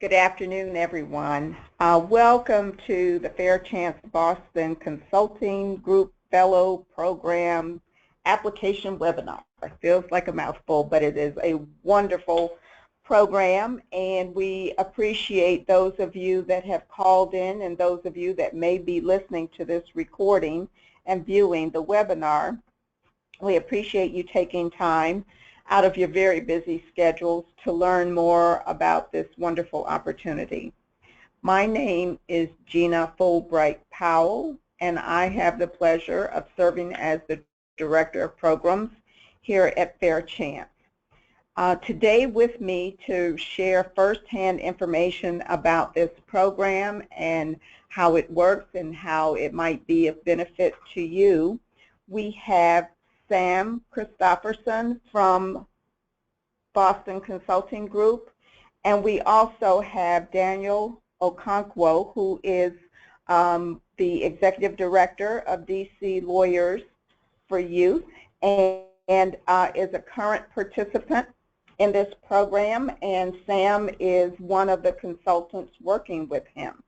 Good afternoon, everyone. Welcome to the Fair Chance Boston Consulting Group Fellow Program Application Webinar. It feels like a mouthful, but it is a wonderful program, and we appreciate those of you that have called in and those of you that may be listening to this recording and viewing the webinar. We appreciate you taking time out of your very busy schedules to learn more about this wonderful opportunity. My name is Gina Fulbright-Powell, and I have the pleasure of serving as the Director of Programs here at Fair Chance. Today with me to share firsthand information about this program and how it works and how it might be of benefit to you, we have Sam Christopherson from Boston Consulting Group, and we also have Daniel Okonkwo, who is the Executive Director of DC Lawyers for Youth and is a current participant in this program, and Sam is one of the consultants working with him.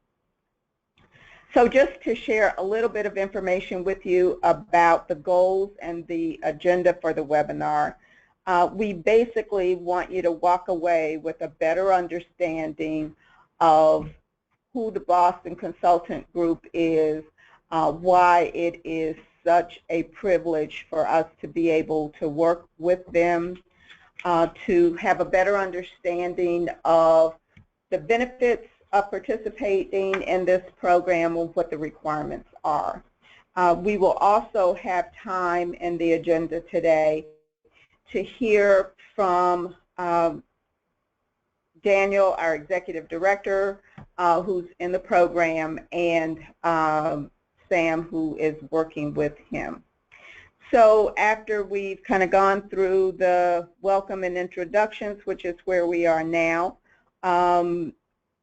So just to share a little bit of information with you about the goals and the agenda for the webinar, we basically want you to walk away with a better understanding of who the Boston Consultant Group is, why it is such a privilege for us to be able to work with them, to have a better understanding of the benefits of participating in this program and what the requirements are. We will also have time in the agenda today to hear from Daniel, our Executive Director, who's in the program, and Sam, who is working with him. So after we've kind of gone through the welcome and introductions, which is where we are now,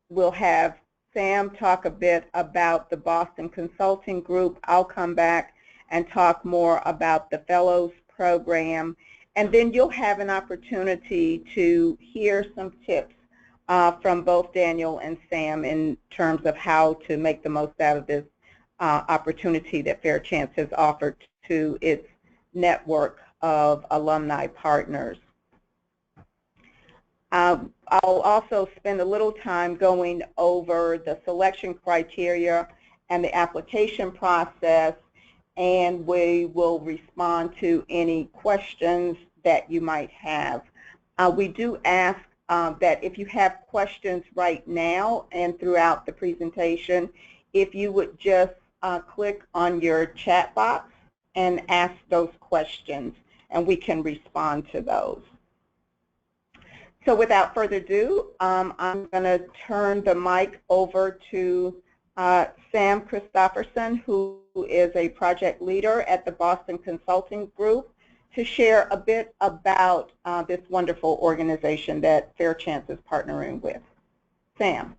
we'll have Sam talk a bit about the Boston Consulting Group. I'll come back and talk more about the Fellows Program, and then you'll have an opportunity to hear some tips from both Daniel and Sam in terms of how to make the most out of this opportunity that Fair Chance has offered to its network of alumni partners. I'll also spend a little time going over the selection criteria and the application process, and we will respond to any questions that you might have. We do ask that if you have questions right now and throughout the presentation, if you would just click on your chat box and ask those questions, and we can respond to those. So without further ado, I'm going to turn the mic over to Sam Christopherson, who is a project leader at the Boston Consulting Group, to share a bit about this wonderful organization that Fair Chance is partnering with. Sam.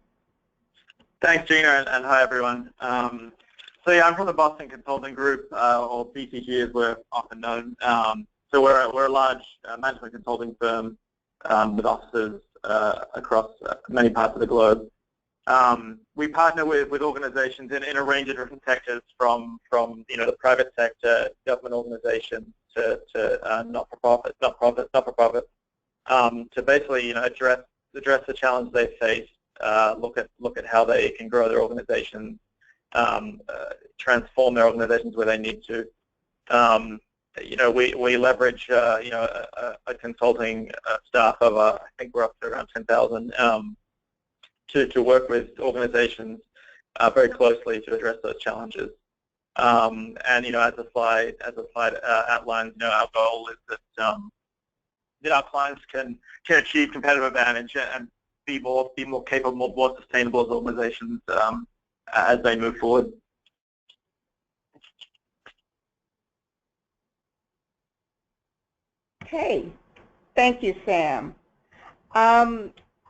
Thanks, Gina, and hi, everyone. So yeah, I'm from the Boston Consulting Group, or BCG as we're often known. So we're a large management consulting firm with offices across many parts of the globe. We partner with organizations in a range of different sectors, from the private sector, government organizations, to not-for-profit, to basically address the challenge they face, look at how they can grow their organizations, transform their organizations where they need to. We leverage a consulting staff of I think we're up to around 10,000 to work with organizations very closely to address those challenges. And as the slide outlines, our goal is that our clients can achieve competitive advantage and be more capable, more sustainable as organizations as they move forward. Okay, thank you, Sam.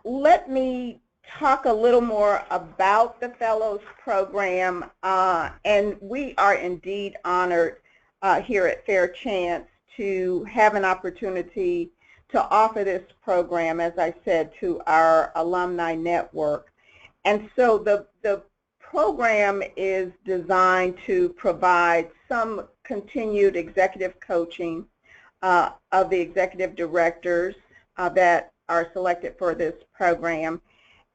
Let me talk a little more about the Fellows Program, and we are indeed honored here at Fair Chance to have an opportunity to offer this program, as I said, to our alumni network. And so the program is designed to provide some continued executive coaching of the executive directors that are selected for this program,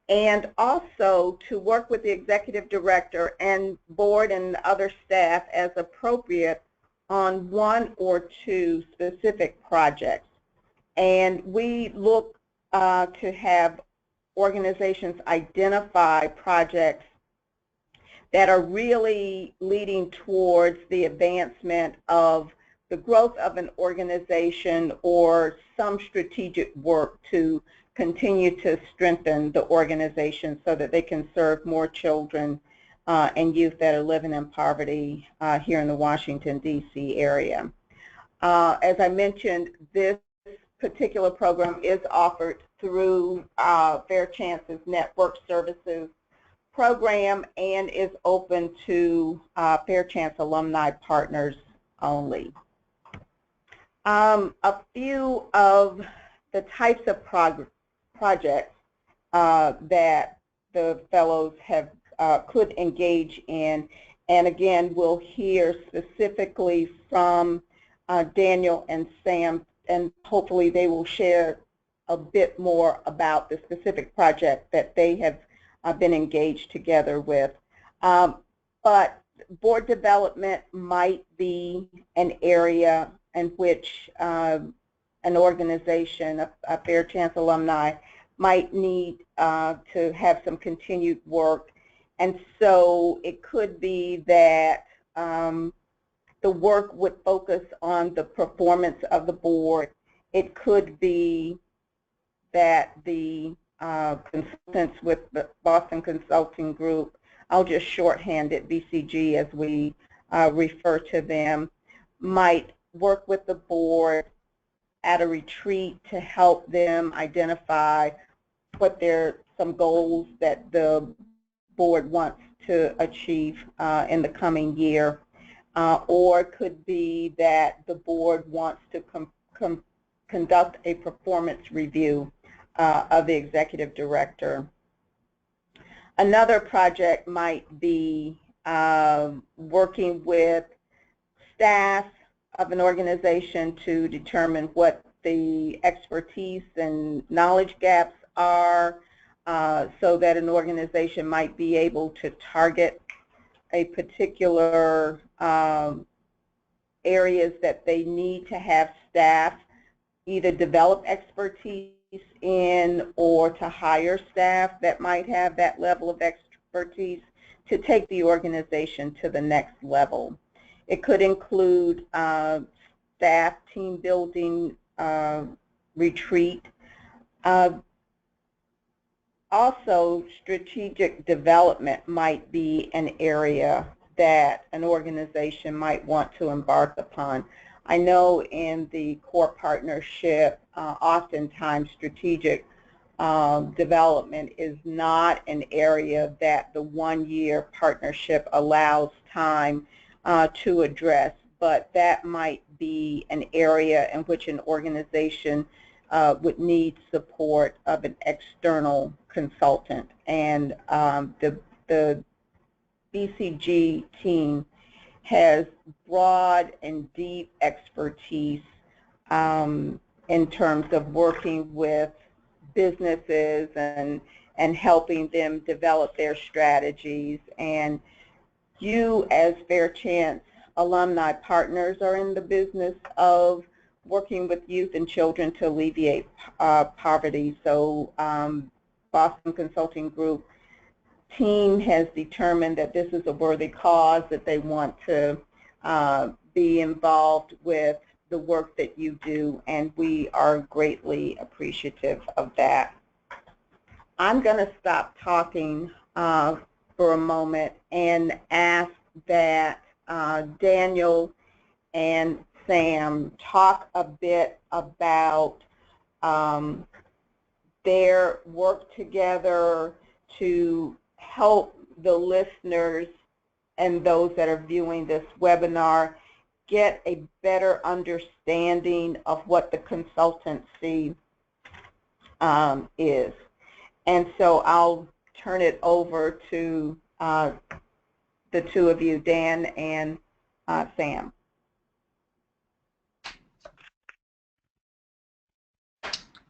and also to work with the executive director and board and other staff as appropriate on one or two specific projects. And we look to have organizations identify projects that are really leading towards the advancement of the growth of an organization or some strategic work to continue to strengthen the organization so that they can serve more children and youth that are living in poverty here in the Washington, D.C. area. As I mentioned, this particular program is offered through Fair Chance's Network Services program and is open to Fair Chance alumni partners only. A few of the types of projects that the fellows have could engage in, and again we'll hear specifically from Daniel and Sam, and hopefully they will share a bit more about the specific project that they have been engaged together with. But board development might be an area in which an organization, a Fair Chance alumni, might need to have some continued work. And so it could be that the work would focus on the performance of the board. It could be that the consultants with the Boston Consulting Group, I'll just shorthand it BCG as we refer to them, might work with the board at a retreat to help them identify what some goals that the board wants to achieve in the coming year. Or it could be that the board wants to conduct a performance review of the executive director. Another project might be working with staff of an organization to determine what the expertise and knowledge gaps are, so that an organization might be able to target a particular areas that they need to have staff either develop expertise in or to hire staff that might have that level of expertise to take the organization to the next level. It could include staff team building retreat. Also, strategic development might be an area that an organization might want to embark upon. I know in the core partnership, oftentimes strategic development is not an area that the one-year partnership allows time to address, but that might be an area in which an organization would need support of an external consultant. And the BCG team has broad and deep expertise in terms of working with businesses and helping them develop their strategies. And you, as Fair Chance alumni partners, are in the business of working with youth and children to alleviate poverty. So Boston Consulting Group team has determined that this is a worthy cause, that they want to be involved with the work that you do, and we are greatly appreciative of that. I'm going to stop talking for a moment and ask that Daniel and Sam talk a bit about their work together to help the listeners and those that are viewing this webinar get a better understanding of what the consultancy is. And so I'll turn it over to the two of you, Dan and Sam.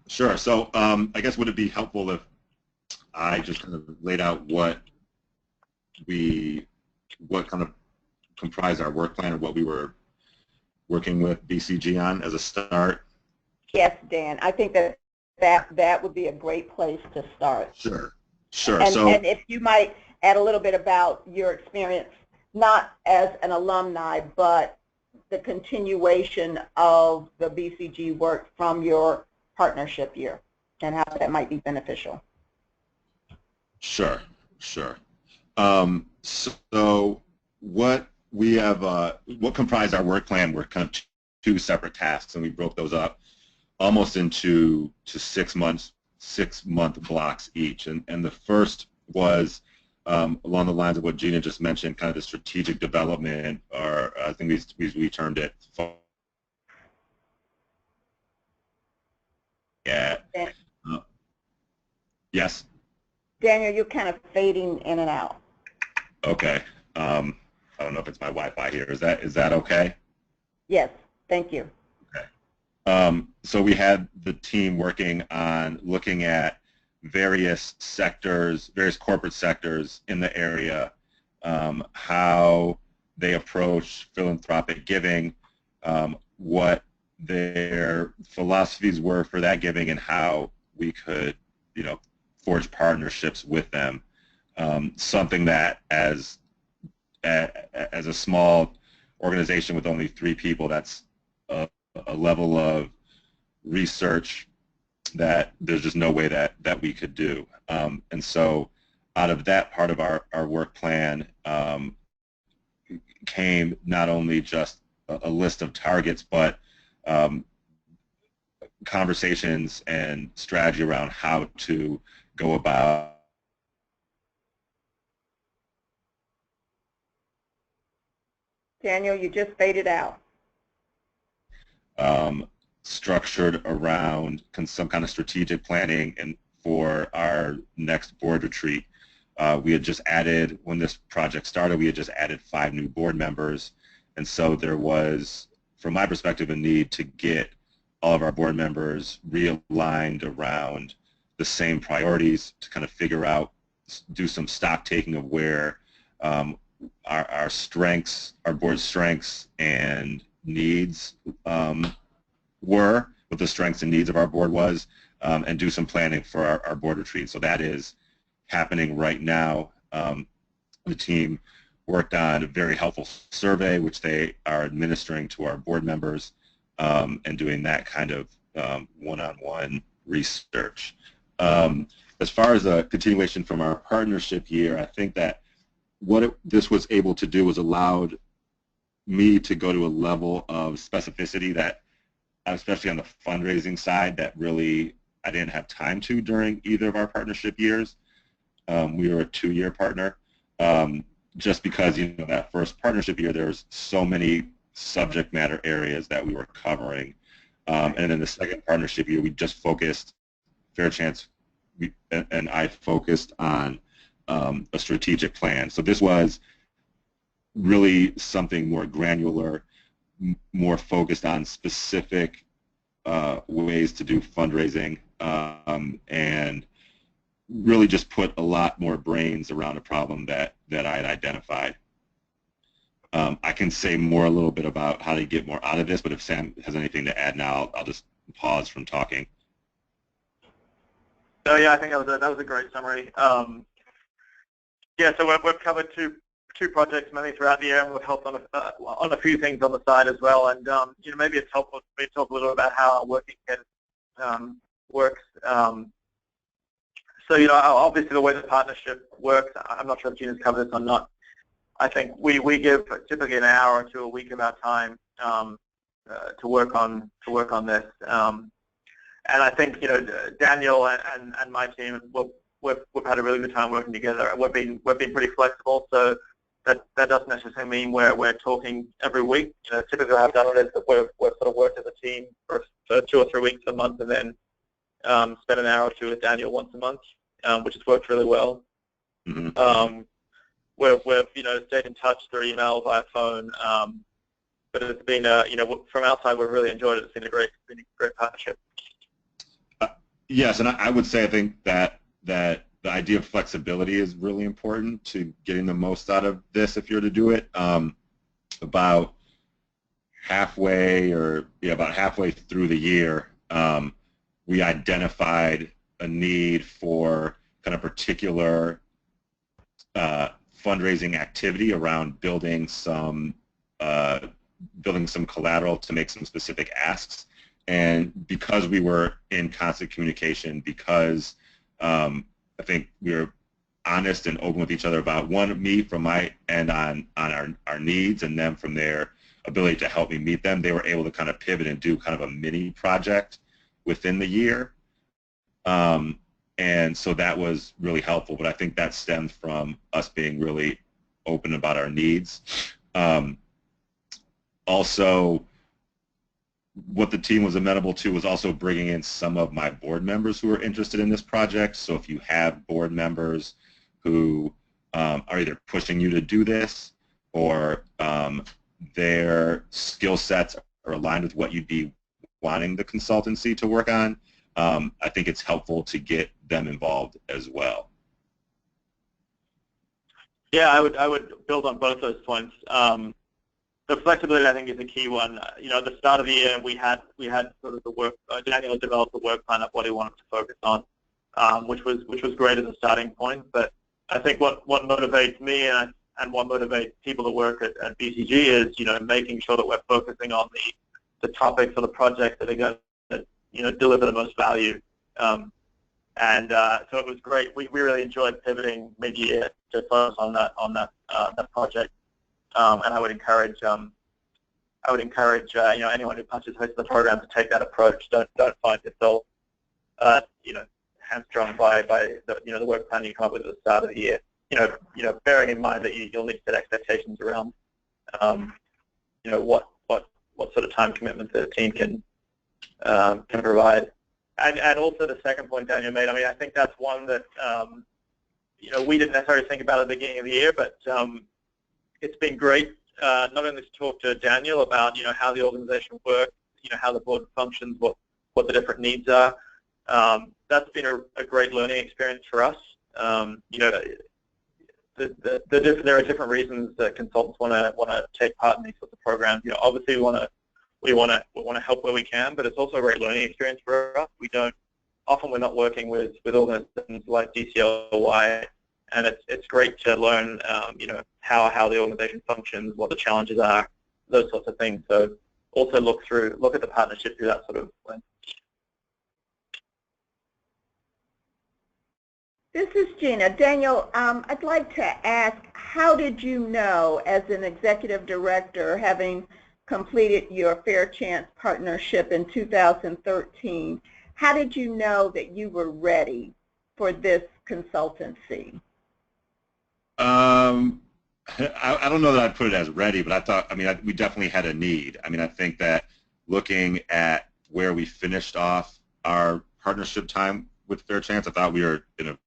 Sure. So I guess would it be helpful if I just kind of laid out what kind of comprised our work plan and what we were working with BCG on as a start? Yes, Dan. I think that would be a great place to start. Sure. Sure. And if you might add a little bit about your experience, not as an alumni, but the continuation of the BCG work from your partnership year and how that might be beneficial. Sure. Sure. So what we have, what comprised our work plan were kind of two separate tasks, and we broke those up almost into 6 month blocks each. And the first was along the lines of what Gina just mentioned, kind of the strategic development, or I think we termed it. Yeah. Yes. Daniel, you're kind of fading in and out. Okay. I don't know if it's my Wi-Fi here. Is that okay? Yes. Thank you. Okay. So we had the team working on looking at various sectors, various corporate sectors in the area, how they approach philanthropic giving, what their philosophies were for that giving, and how we could, forge partnerships with them. Something that as a small organization with only 3 people, that's a level of research that there's just no way that we could do. And so out of that part of our work plan came not only just a list of targets, but conversations and strategy around how to go about Daniel, you just faded out. Structured around some kind of strategic planning and for our next board retreat. We had just added, when this project started, we had just added 5 new board members, and so there was, from my perspective, a need to get all of our board members realigned around the same priorities, to kind of figure out, do some stock taking of where our strengths, our board's strengths and needs were, what the strengths and needs of our board was, and do some planning for our board retreat. So that is happening right now. The team worked on a very helpful survey, which they are administering to our board members, and doing that kind of one-on-one research. As far as a continuation from our partnership year, I think that what this was able to do was allowed me to go to a level of specificity that, especially on the fundraising side, that really I didn't have time to during either of our partnership years. We were a 2-year partner. Just because, that first partnership year, there's so many subject matter areas that we were covering. And in the second partnership year, we just focused, Fair Chance, and I focused on a strategic plan. So this was really something more granular, more focused on specific ways to do fundraising, and really just put a lot more brains around a problem that I had identified. I can say more a little bit about how to get more out of this, but if Sam has anything to add now, I'll just pause from talking. So yeah, I think that was a great summary. Yeah, so we've covered two projects mainly throughout the year, and we've helped on a few things on the side as well. And maybe it's helpful for me to talk a little about how our working together works. So obviously the way the partnership works, I'm not sure if Gina's covered this or not. I think we give typically an hour or 2 a week of our time to work on this. And I think Daniel and my team, we've had a really good time working together. We've been pretty flexible. So that doesn't necessarily mean we're talking every week. Typically what I've done is that we've sort of worked as a team for 2 or 3 weeks a month, and then spend an hour or two with Daniel once a month, which has worked really well. Mm-hmm. We've stayed in touch through email, via phone, but it's been from outside we've really enjoyed it. It's been a great partnership. Yes, and I would say I think that the idea of flexibility is really important to getting the most out of this if you're to do it. About halfway through the year, we identified a need for kind of particular fundraising activity around building some collateral to make some specific asks. And because we were in constant communication, because I think we were honest and open with each other about, me from my end on our needs, and them from their ability to help me meet them, they were able to kind of pivot and do kind of a mini project within the year. And so that was really helpful, but I think that stemmed from us being really open about our needs. Also, what the team was amenable to was also bringing in some of my board members who were interested in this project. So if you have board members who are either pushing you to do this, or their skill sets are aligned with what you'd be wanting the consultancy to work on, I think it's helpful to get them involved as well. Yeah, I would build on both those points. The flexibility, I think, is a key one. At the start of the year, we had sort of the work. Daniel developed the work plan of what he wanted to focus on, which was great as a starting point. But I think what motivates me and what motivates people to work at BCG is making sure that we're focusing on the topics or the projects that are going to deliver the most value. So it was great. We really enjoyed pivoting mid-year to focus on that project. And I would encourage anyone who participates in the program to take that approach. Don't find yourself hamstrung by the work plan you come up with at the start of the year. Bearing in mind that you'll need to set expectations around what sort of time commitment the team can provide. And also the second point Daniel made, I think that's one that we didn't necessarily think about at the beginning of the year, but it's been great not only to talk to Daniel about how the organization works, how the board functions, what the different needs are. That's been a great learning experience for us. There are different reasons that consultants want to take part in these sorts of programs. Obviously we want to help where we can, but it's also a great learning experience for us. Often we're not working with organizations like DCLY, and it's great to learn how the organization functions, what the challenges are, those sorts of things. So also look at the partnership through that sort of lens. This is Gina. Daniel, I'd like to ask, how did you know, as an executive director, having completed your Fair Chance partnership in 2013, how did you know that you were ready for this consultancy? I don't know that I'd put it as ready, but we definitely had a need. I think that looking at where we finished off our partnership time with Fair Chance, I thought we were in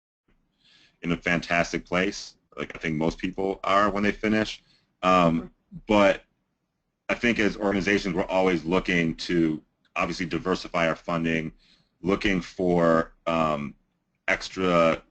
a fantastic place, like I think most people are when they finish. But I think as organizations, we're always looking to obviously diversify our funding, looking for extra,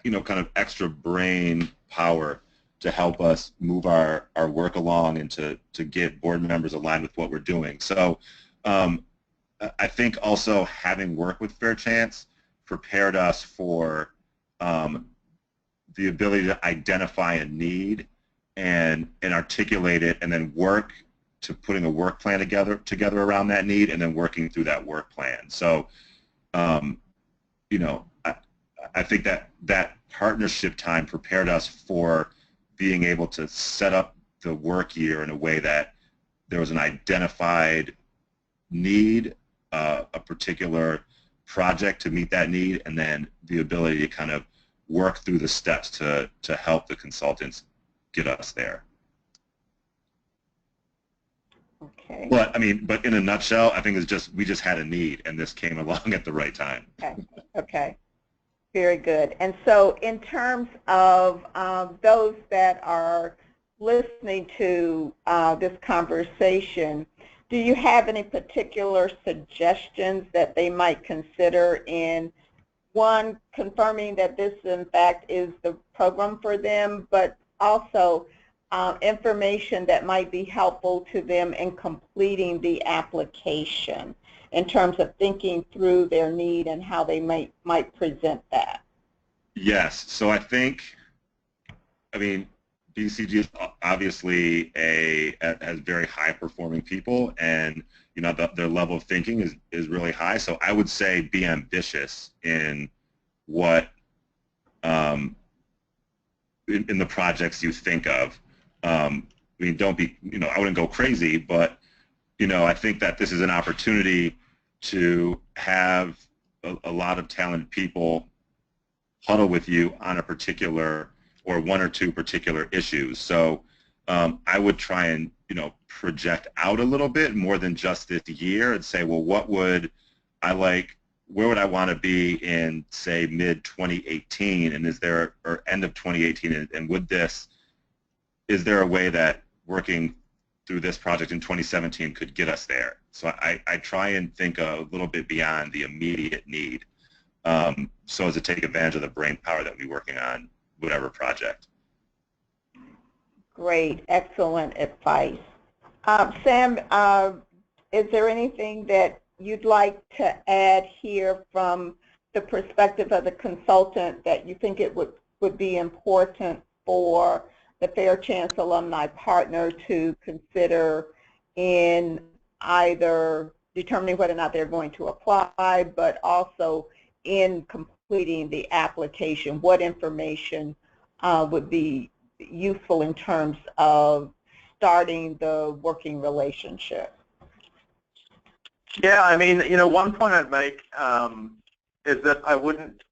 kind of extra brain power to help us move our work along and to get board members aligned with what we're doing. So I think also having worked with Fair Chance prepared us for the ability to identify a need and articulate it, and then work to putting a work plan together around that need, and then working through that work plan. So I think that partnership time prepared us for being able to set up the work year in a way that there was an identified need, a particular project to meet that need, and then the ability to kind of work through the steps to help the consultants get us there. Okay. But I mean, but in a nutshell, I think it's just we just had a need, and this came along at the right time. Okay. Okay. Very good. And so, in terms of those that are listening to this conversation, do you have any particular suggestions that they might consider in, one, confirming that this in fact is the program for them, but also information that might be helpful to them in completing the application in terms of thinking through their need and how they might present that? Yes. So I think, I mean, BCG is obviously has very high performing people, and you know their level of thinking is really high. So I would say be ambitious in what in the projects you think of. I mean, don't be, you know, I wouldn't go crazy, but you know, I think that this is an opportunity to have a lot of talented people huddle with you on a particular or one or two particular issues. So I would try and, you know, project out a little bit more than just this year and say, well, what would I like, where would I want to be in, say, mid-2018, and is there, or end of 2018, and would this, is there a way that working through this project in 2017 could get us there? So I try and think a little bit beyond the immediate need, so as to take advantage of the brain power that we're working on whatever project. Great, excellent advice. Sam, is there anything that you'd like to add here from the perspective of the consultant that you think it would be important for the Fair Chance Alumni partner to consider in either determining whether or not they're going to apply, but also in completing the application? What information would be useful in terms of starting the working relationship? Yeah, I mean, you know, one point I'd make is that I wouldn't,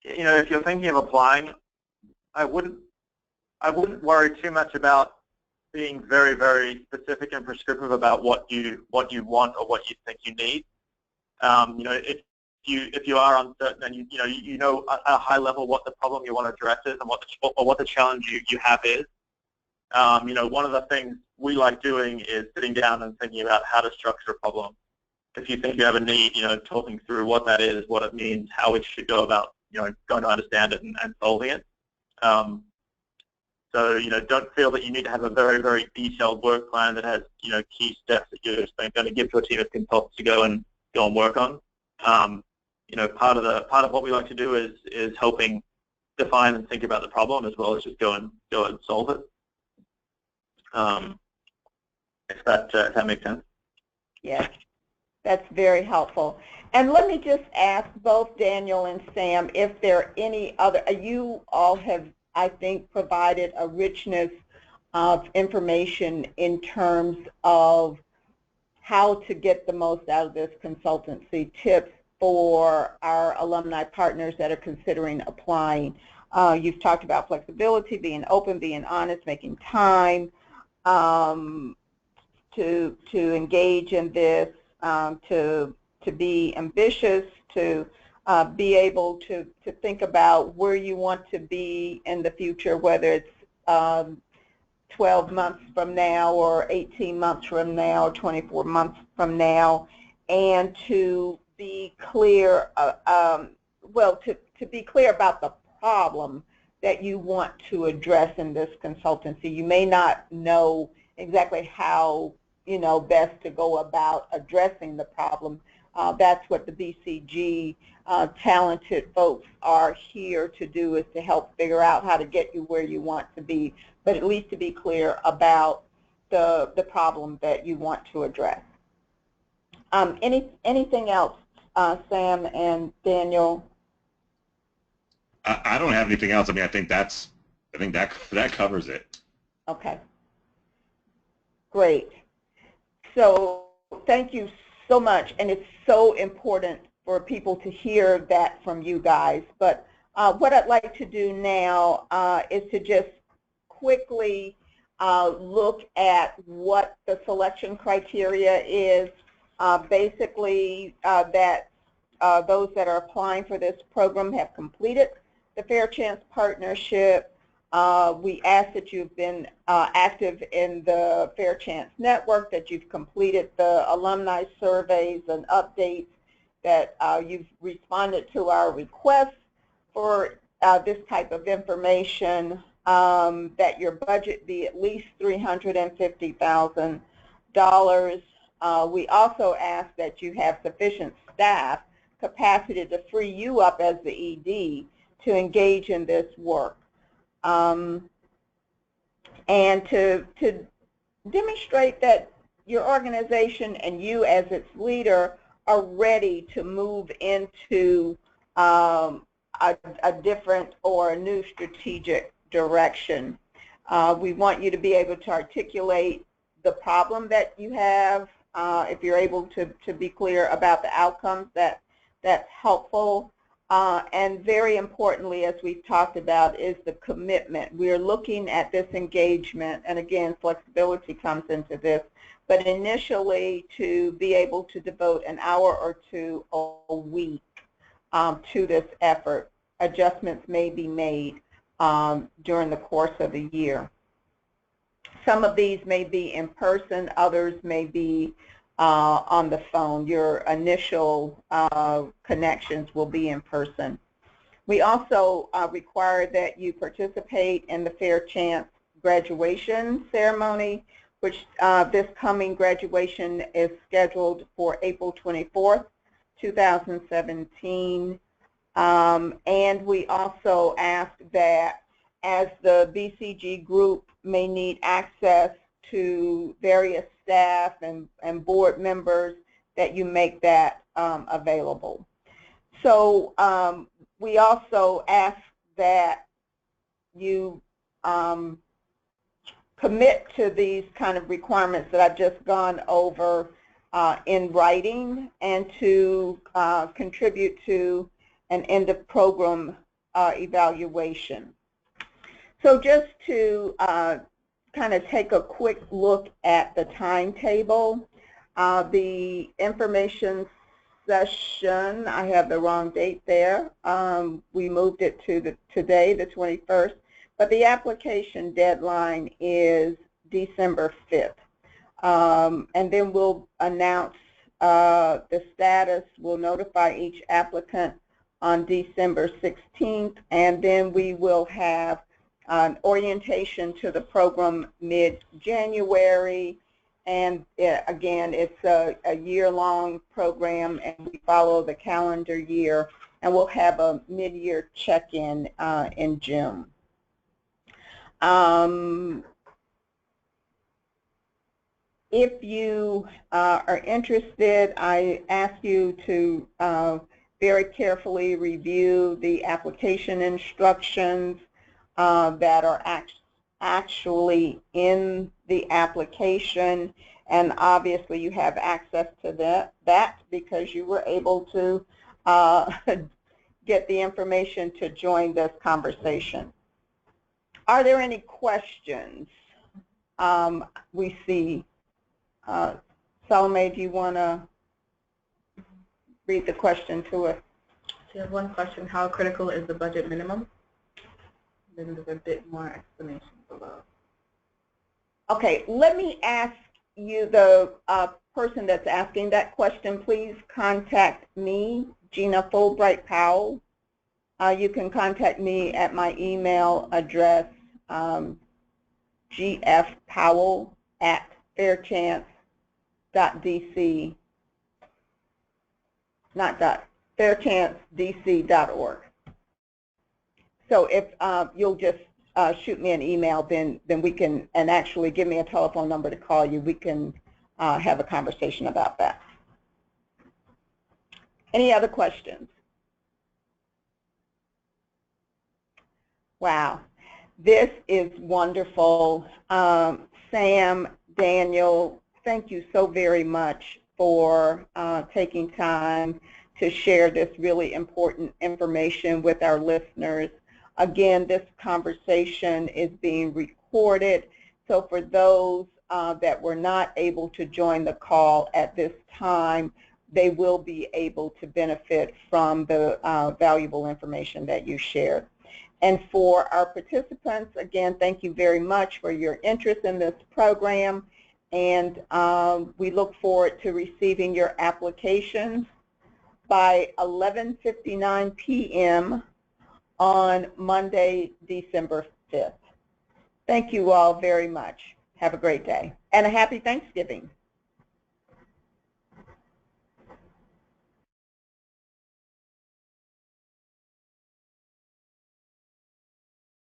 you know, if you're thinking of applying, I wouldn't worry too much about being very, very specific and prescriptive about what you want or what you think you need. You know, if you are uncertain and you know at a high level what the problem you want to address is and what the challenge you have is. You know, one of the things we like doing is sitting down and thinking about how to structure a problem. If you think you have a need, you know, talking through what that is, what it means, how we should go about, you know, going to understand it and solving it. So, you know, don't feel that you need to have a very, very detailed work plan that has, you know, key steps that you're just going to give to a team of consultants to go and work on. You know, part of what we like to do is helping define and think about the problem as well as just go and solve it. If that makes sense. Yes, that's very helpful. And let me just ask both Daniel and Sam if there are any other, you all have, I think, provided a richness of information in terms of how to get the most out of this consultancy, tips for our alumni partners that are considering applying. You've talked about flexibility, being open, being honest, making time to engage in this, to be ambitious, to be able to think about where you want to be in the future, whether it's 12 months from now or 18 months from now or 24 months from now, and to be clear, to be clear about the problem that you want to address in this consultancy. You may not know exactly how, you know, best to go about addressing the problem. That's what the BCG talented folks are here to do, is to help figure out how to get you where you want to be, but at least to be clear about the problem that you want to address. Anything else, Sam and Daniel? I don't have anything else. I mean, I think that covers it. Okay. Great. So thank you so much, and it's so important for people to hear that from you guys. But what I'd like to do now is to just quickly look at what the selection criteria is. Basically, that those that are applying for this program have completed the Fair Chance Partnership. We ask that you've been active in the Fair Chance Network, that you've completed the alumni surveys and updates, that you've responded to our requests for this type of information, that your budget be at least $350,000. We also ask that you have sufficient staff capacity to free you up as the ED to engage in this work. And to demonstrate that your organization and you as its leader are ready to move into a different or a new strategic direction. We want you to be able to articulate the problem that you have. If you're able to be clear about the outcomes, that's helpful. And very importantly, as we've talked about, is the commitment. We're looking at this engagement, and again, flexibility comes into this, but initially to be able to devote an hour or two a week to this effort. Adjustments may be made during the course of the year. Some of these may be in person, others may be on the phone. Your initial connections will be in person. We also require that you participate in the Fair Chance graduation ceremony, which this coming graduation is scheduled for April 24th, 2017. And we also ask that as the BCG group may need access to various staff and board members, that you make that available. So we also ask that you commit to these kind of requirements that I've just gone over in writing, and to contribute to an end of program evaluation. So just to kind of take a quick look at the timetable, the information session, I have the wrong date there. We moved it to today, the 21st, but the application deadline is December 5th. And then we'll announce the status. We'll notify each applicant on December 16th, and then we will have an orientation to the program mid-January. And again, it's a year-long program, and we follow the calendar year, and we'll have a mid-year check-in in June. If you are interested, I ask you to very carefully review the application instructions that are actually in the application, and obviously you have access to that because you were able to get the information to join this conversation. Are there any questions? We see Salome, do you want to read the question to us? So you have one question: how critical is the budget minimum? Then there's a bit more explanation below. Okay, let me ask you, the person that's asking that question, please contact me, Gina Fulbright-Powell. You can contact me at my email address, gfpowell@fairchance.dc, fairchancedc.org. So if you'll just shoot me an email, then we can, and actually give me a telephone number to call you, we can have a conversation about that. Any other questions? Wow, this is wonderful. Sam, Daniel, thank you so very much for taking time to share this really important information with our listeners. Again, this conversation is being recorded recorded. So for those that were not able to join the call at this time, they will be able to benefit from the valuable information that you shared. And for our participants, again, thank you very much for your interest in this program, and we look forward to receiving your applications by 11:59 p.m. on Monday, December 5th. Thank you all very much. Have a great day, and a happy Thanksgiving.